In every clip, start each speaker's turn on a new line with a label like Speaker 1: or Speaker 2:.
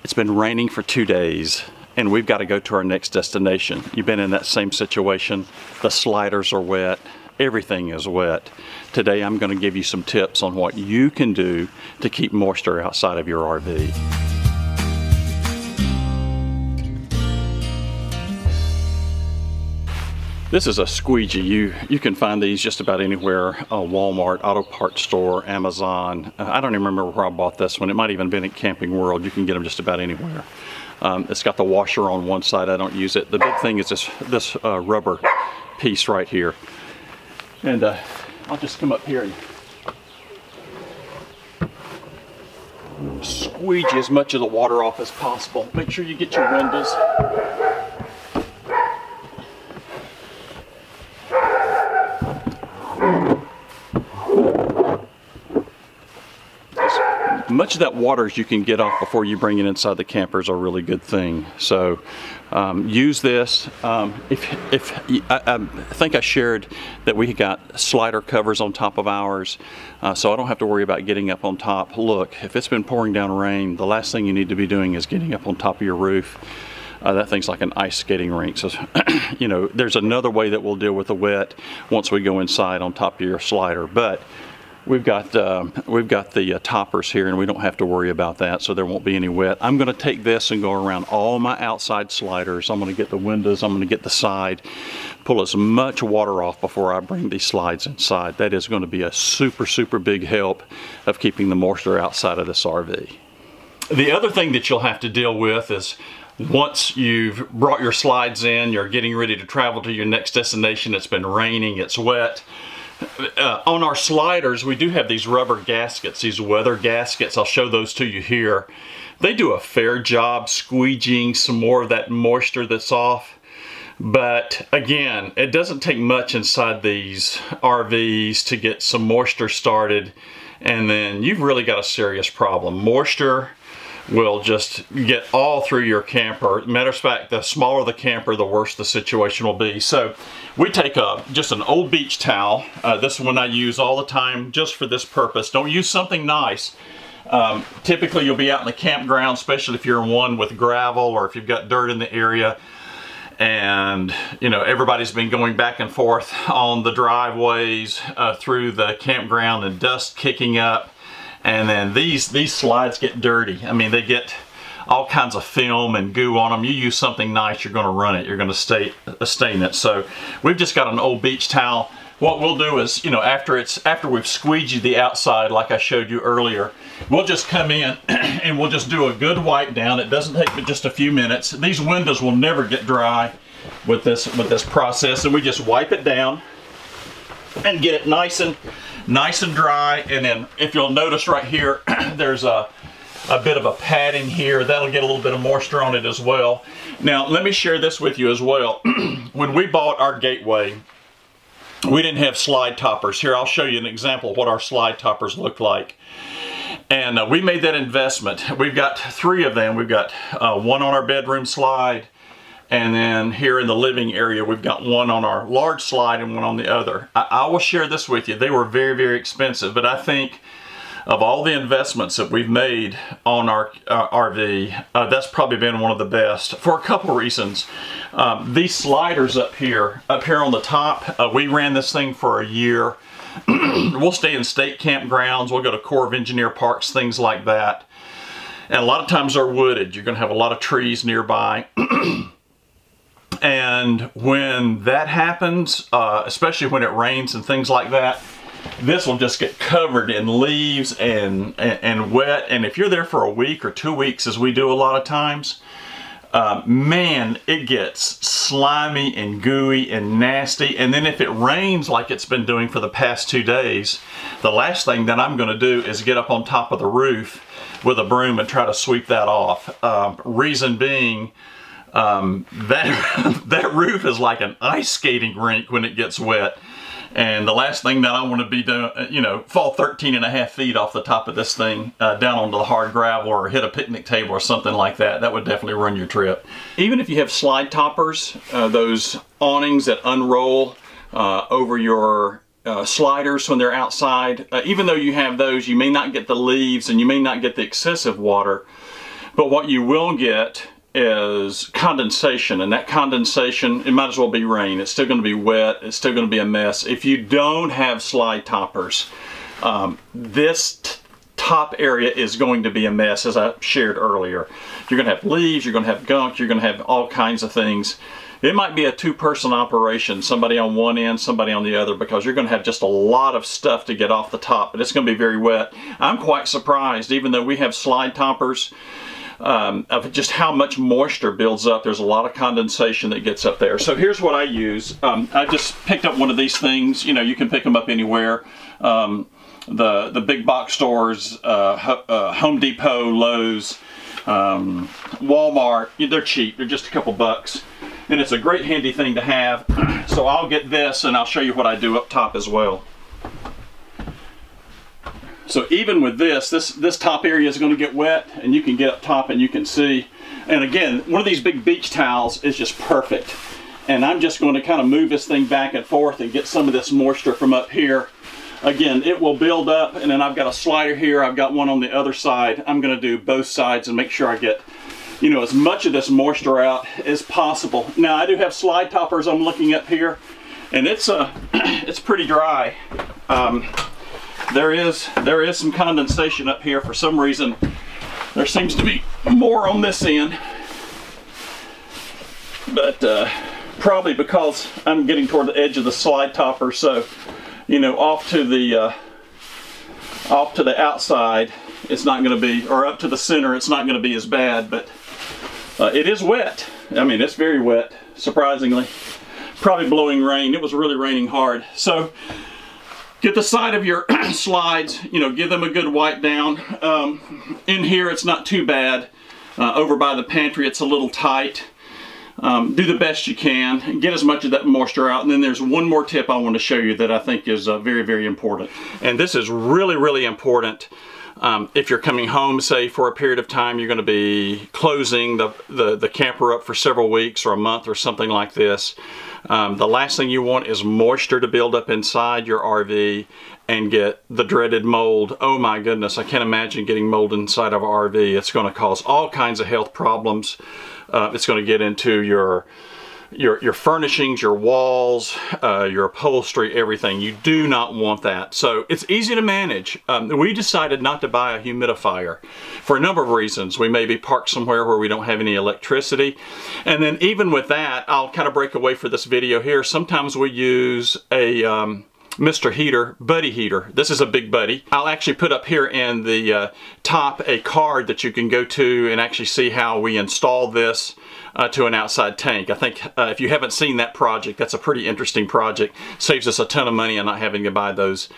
Speaker 1: It's been raining for 2 days and we've got to go to our next destination. You've been in that same situation. The sliders are wet. Everything is wet. Today I'm going to give you some tips on what you can do to keep moisture outside of your RV. This is a squeegee. You can find these just about anywhere, Walmart, auto parts store, Amazon. I don't even remember where I bought this one. It might even been at Camping World. You can get them just about anywhere. It's got the washer on one side. I don't use it. The big thing is this rubber piece right here. And I'll just come up here and squeegee as much of the water off as possible. Make sure you get your windows. Much of that water as you can get off before you bring it inside the camper is a really good thing. So use this. I think I shared that we got slider covers on top of ours, so I don't have to worry about getting up on top. Look, if it's been pouring down rain, the last thing you need to be doing is getting up on top of your roof. That thing's like an ice skating rink. So, you know, there's another way that we'll deal with the wet once we go inside on top of your slider. But we've got the toppers here and we don't have to worry about that, so there won't be any wet. I'm going to take this and go around all my outside sliders. I'm going to get the windows, I'm going to get the side, pull as much water off before I bring these slides inside. That is going to be a super big help of keeping the moisture outside of this RV. The other thing that you'll have to deal with is once you've brought your slides in, you're getting ready to travel to your next destination, it's been raining, it's wet. On our sliders, we do have these rubber gaskets, these weather gaskets. I'll show those to you here. They do a fair job squeegeeing some more of that moisture that's off. But again, it doesn't take much inside these RVs to get some moisture started, and then you've really got a serious problem. Moisture will just get all through your camper. Matter of fact, the smaller the camper, the worse the situation will be. So we take just an old beach towel. This one I use all the time just for this purpose. Don't use something nice. Typically you'll be out in the campground, especially if you're in one with gravel or if you've got dirt in the area. And you know, everybody's been going back and forth on the driveways through the campground and dust kicking up. And then these slides get dirty. I mean, they get all kinds of film and goo on them. You use something nice, you're going to run it. You're going to stain it. So we've just got an old beach towel. What we'll do is, you know, after we've squeegeed the outside, like I showed you earlier, we'll just come in and we'll just do a good wipe down. It doesn't take but just a few minutes. These windows will never get dry with this process, and we just wipe it down and get it nice and dry. And then if you'll notice right here, there's a bit of a padding here. That'll get a little bit of moisture on it as well. Now let me share this with you as well. When we bought our Gateway, we didn't have slide toppers. Here, I'll show you an example of what our slide toppers look like. And we made that investment. We've got 3 of them. We've got one on our bedroom slide, and then here in the living area, we've got one on our large slide and one on the other. I will share this with you. They were very expensive, but I think of all the investments that we've made on our RV, that's probably been one of the best for a couple reasons. These sliders up here on the top, we ran this thing for a year. We'll stay in state campgrounds, we'll go to Corps of Engineer parks, things like that. And a lot of times they're wooded. You're going to have a lot of trees nearby. And when that happens, especially when it rains and things like that, this will just get covered in leaves and wet. And if you're there for a week or 2 weeks, as we do a lot of times, man, it gets slimy and gooey and nasty. And then if it rains like it's been doing for the past 2 days, the last thing that I'm going to do is get up on top of the roof with a broom and try to sweep that off. Reason being, that roof is like an ice skating rink when it gets wet. And the last thing that I want to be doing, you know, fall 13.5 feet off the top of this thing down onto the hard gravel or hit a picnic table or something like that. That would definitely ruin your trip. Even if you have slide toppers, those awnings that unroll over your sliders when they're outside, even though you have those, you may not get the leaves and you may not get the excessive water. But what you will get is condensation, and that condensation, it might as well be rain. It's still going to be wet. It's still going to be a mess. If you don't have slide toppers, this top area is going to be a mess, as I shared earlier. You're going to have leaves, you're going to have gunk, you're going to have all kinds of things. It might be a two-person operation, somebody on one end, somebody on the other, because you're going to have just a lot of stuff to get off the top, but it's going to be very wet. I'm quite surprised, even though we have slide toppers, of just how much moisture builds up. There's a lot of condensation that gets up there. So here's what I use. I just picked up one of these things. You know, you can pick them up anywhere. The big box stores, Home Depot, Lowe's, Walmart, they're cheap. They're just a couple bucks. And it's a great handy thing to have. So I'll get this and I'll show you what I do up top as well. So even with this top area is going to get wet, and you can get up top and you can see. And again, one of these big beach towels is just perfect. And I'm just going to kind of move this thing back and forth and get some of this moisture from up here. Again, it will build up, and then I've got a slider here. I've got one on the other side. I'm going to do both sides and make sure I get, you know, as much of this moisture out as possible. Now, I do have slide toppers I'm looking up here, and it's pretty dry. There is some condensation up here. For some reason, there seems to be more on this end, but probably because I'm getting toward the edge of the slide topper. So, you know, off to the outside, it's not going to be, or up to the center, it's not going to be as bad. But it is wet. I mean, it's very wet, surprisingly. Probably blowing rain. It was really raining hard. So get the side of your slides, you know, give them a good wipe down. In here, it's not too bad. Over by the pantry, it's a little tight. Do the best you can and get as much of that moisture out. And then there's one more tip I want to show you that I think is very, very important. And this is really, really important. If you're coming home, say, for a period of time, you're going to be closing the camper up for several weeks or a month or something like this. The last thing you want is moisture to build up inside your RV and get the dreaded mold. Oh my goodness, I can't imagine getting mold inside of an RV. It's going to cause all kinds of health problems. It's going to get into your furnishings, your walls, your upholstery, everything. You do not want that. So it's easy to manage. We decided not to buy a humidifier for a number of reasons. We may be parked somewhere where we don't have any electricity. And then even with that, I'll kind of break away for this video here. Sometimes we use a Mr. Heater, Buddy Heater. This is a big buddy. I'll actually put up here in the top a card that you can go to and actually see how we install this to an outside tank. I think if you haven't seen that project, that's a pretty interesting project. Saves us a ton of money on not having to buy those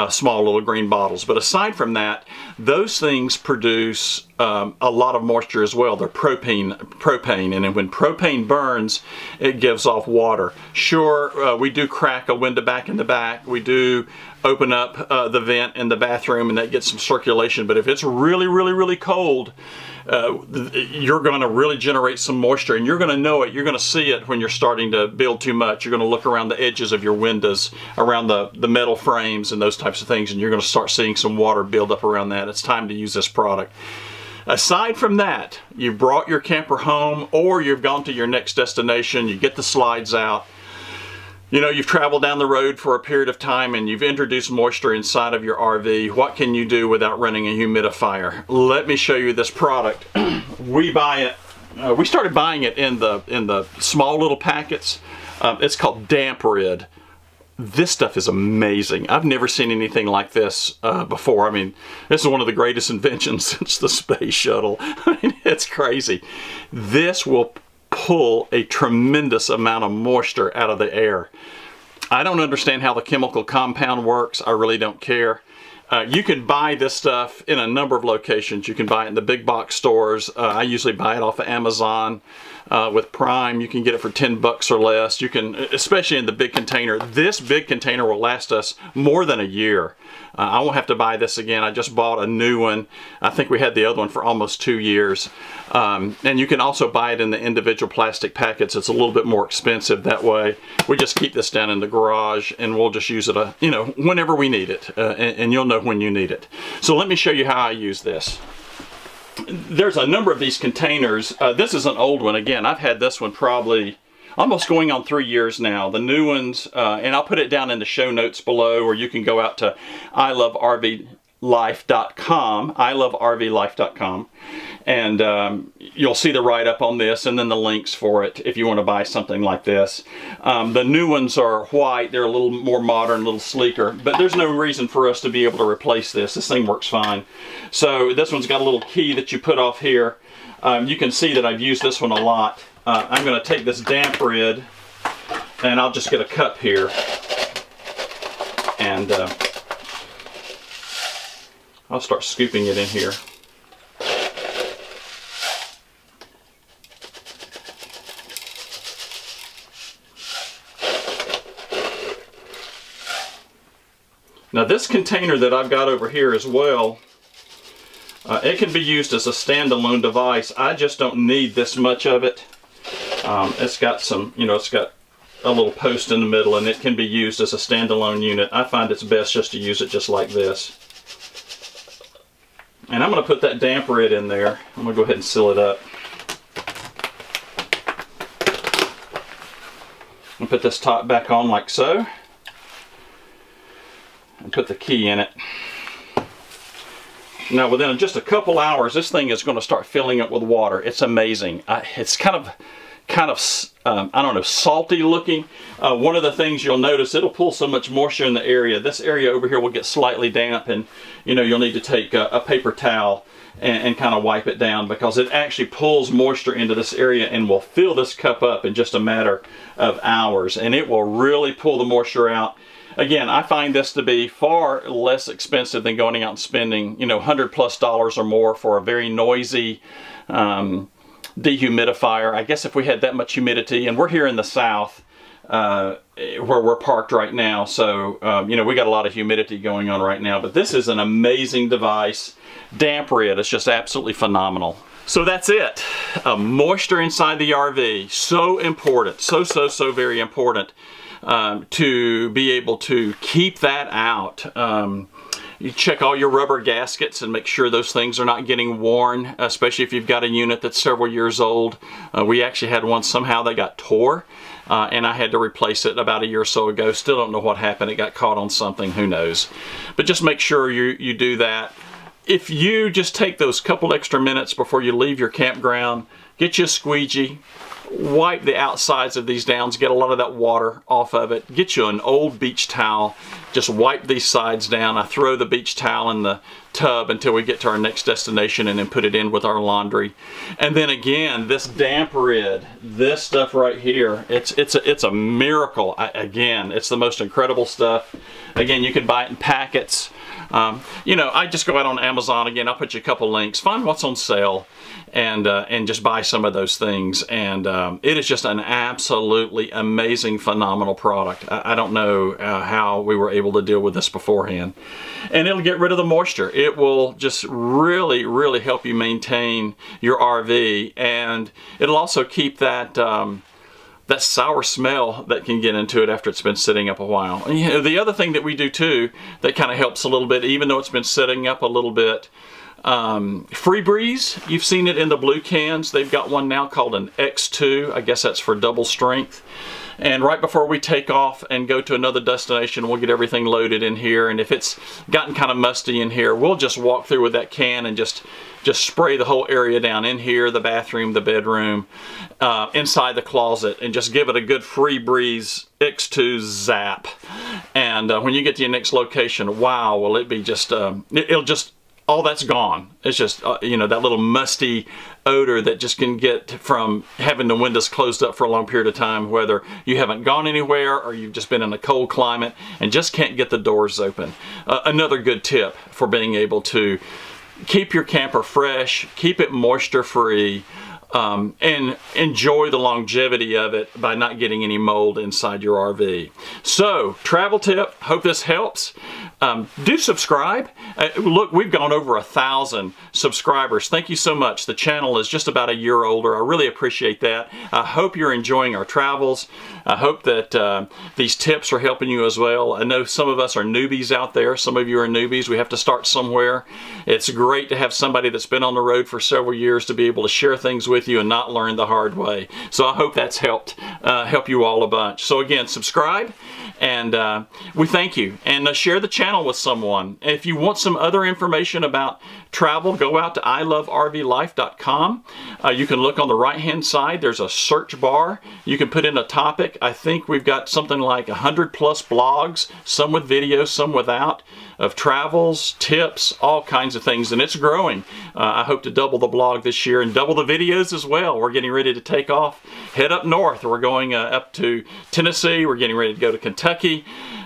Speaker 1: small little green bottles. But aside from that, those things produce a lot of moisture as well. They're propane, and then when propane burns, it gives off water. Sure, we do crack a window back in the back. We do open up the vent in the bathroom, and that gets some circulation. But if it's really, really, really cold, you're going to really generate some moisture, and you're going to know it. You're going to see it when you're starting to build too much. You're going to look around the edges of your windows, around the metal frames and those types of things, and you're going to start seeing some water build up around that. It's time to use this product. Aside from that, you've brought your camper home, or you've gone to your next destination, you get the slides out. You know, you've traveled down the road for a period of time and you've introduced moisture inside of your RV. What can you do without running a humidifier? Let me show you this product. We started buying it in the small little packets. It's called DampRid. This stuff is amazing. I've never seen anything like this before. I mean, this is one of the greatest inventions since the space shuttle. I mean, it's crazy. This will pull a tremendous amount of moisture out of the air. I don't understand how the chemical compound works. I really don't care. You can buy this stuff in a number of locations. You can buy it in the big box stores. I usually buy it off of Amazon with Prime. You can get it for 10 bucks or less. You can, especially in the big container. This big container will last us more than a year. I won't have to buy this again. I just bought a new one. I think we had the other one for almost 2 years. And you can also buy it in the individual plastic packets. It's a little bit more expensive that way. We just keep this down in the garage and we'll just use it, you know, whenever we need it. And you'll know when you need it. So let me show you how I use this. there's a number of these containers. This is an old one. Again, I've had this one probably almost going on 3 years now. The new ones, and I'll put it down in the show notes below, or you can go out to ilovervlife.com, and you'll see the write-up on this and then the links for it if you want to buy something like this. The new ones are white. They're a little more modern, a little sleeker, but there's no reason for us to be able to replace this. This thing works fine. So this one's got a little key that you put off here. You can see that I've used this one a lot. I'm going to take this DampRid, and I'll just get a cup here, and I'll start scooping it in here. Now this container that I've got over here as well, it can be used as a standalone device. I just don't need this much of it. It's got some, you know, it's got a little post in the middle, and it can be used as a standalone unit. I find it's best just to use it just like this. And I'm going to put that DampRid in there. I'm going to go ahead and seal it up. And put this top back on like so. And put the key in it. Now within just a couple hours, this thing is going to start filling up with water. It's amazing. It's kind of I don't know, salty looking. One of the things you'll notice, it'll pull so much moisture in the area. This area over here will get slightly damp, and you know, you'll need to take a paper towel and kind of wipe it down, because it actually pulls moisture into this area and will fill this cup up in just a matter of hours, and it will really pull the moisture out. Again, I find this to be far less expensive than going out and spending, you know, $100+ or more for a very noisy dehumidifier. I guess if we had that much humidity, and we're here in the South where we're parked right now, so you know, we got a lot of humidity going on right now, but this is an amazing device. DampRid is just absolutely phenomenal. So that's it. Moisture inside the RV, so important, so very important to be able to keep that out. You check all your rubber gaskets and make sure those things are not getting worn, especially if you've got a unit that's several years old. We actually had one, somehow they got tore, and I had to replace it about a year or so ago. Still don't know what happened. It got caught on something, who knows. But just make sure you do that. If you just take those couple extra minutes before you leave your campground, get you a squeegee, wipe the outsides of these down, get a lot of that water off of it. Get you an old beach towel, just wipe these sides down. I throw the beach towel in the tub until we get to our next destination, and then put it in with our laundry. And then again, this DampRid, this stuff right here, it's a miracle. Again, it's the most incredible stuff. Again, you can buy it in packets. You know, I just go out on Amazon. Again, I'll put you a couple links, find what's on sale, and just buy some of those things. And it is just an absolutely amazing, phenomenal product. I don't know how we were able to deal with this beforehand. And it'll get rid of the moisture. It will just really help you maintain your RV, and it'll also keep that that sour smell that can get into it after it's been sitting up a while. And, you know, the other thing that we do too that kind of helps a little bit, even though it's been sitting up a little bit, Free Breeze, you've seen it in the blue cans. They've got one now called an X2. I guess that's for double strength. And right before we take off and go to another destination, we'll get everything loaded in here. And if it's gotten kind of musty in here, we'll just walk through with that can and just spray the whole area down in here, the bathroom, the bedroom, inside the closet, and just give it a good Free Breeze X2 zap. And when you get to your next location, wow, will it be just, it'll just, all that's gone. It's just, you know, that little musty odor that just can get from having the windows closed up for a long period of time, whether you haven't gone anywhere or you've just been in a cold climate and just can't get the doors open. Another good tip for being able to keep your camper fresh, keep it moisture free, and enjoy the longevity of it by not getting any mold inside your RV. So, travel tip, hope this helps. Do subscribe. Look, we've gone over 1,000 subscribers. Thank you so much. The channel is just about a year older. I really appreciate that. I hope you're enjoying our travels. I hope that these tips are helping you as well. I know some of us are newbies out there. Some of you are newbies. We have to start somewhere. It's great to have somebody that's been on the road for several years to be able to share things with you and not learn the hard way. So I hope that's help you all a bunch. So again, subscribe, and we thank you. And share the channel with someone. If you want some other information about travel, go out to ilovervlife.com. You can look on the right hand side. There's a search bar. You can put in a topic. I think we've got something like 100+ blogs, some with videos, some without, of travels, tips, all kinds of things, and it's growing. I hope to double the blog this year and double the videos as well. We're getting ready to take off, head up north. We're going up to Tennessee. We're getting ready to go to Kentucky.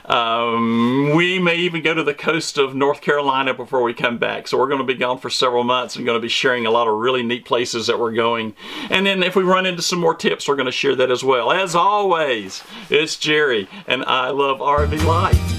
Speaker 1: We may even go to the coast of North Carolina before we come back. So we're going to be gone for several months and going to be sharing a lot of really neat places that we're going. And then if we run into some more tips, we're going to share that as well. As always, it's Jerry, and I love RV life.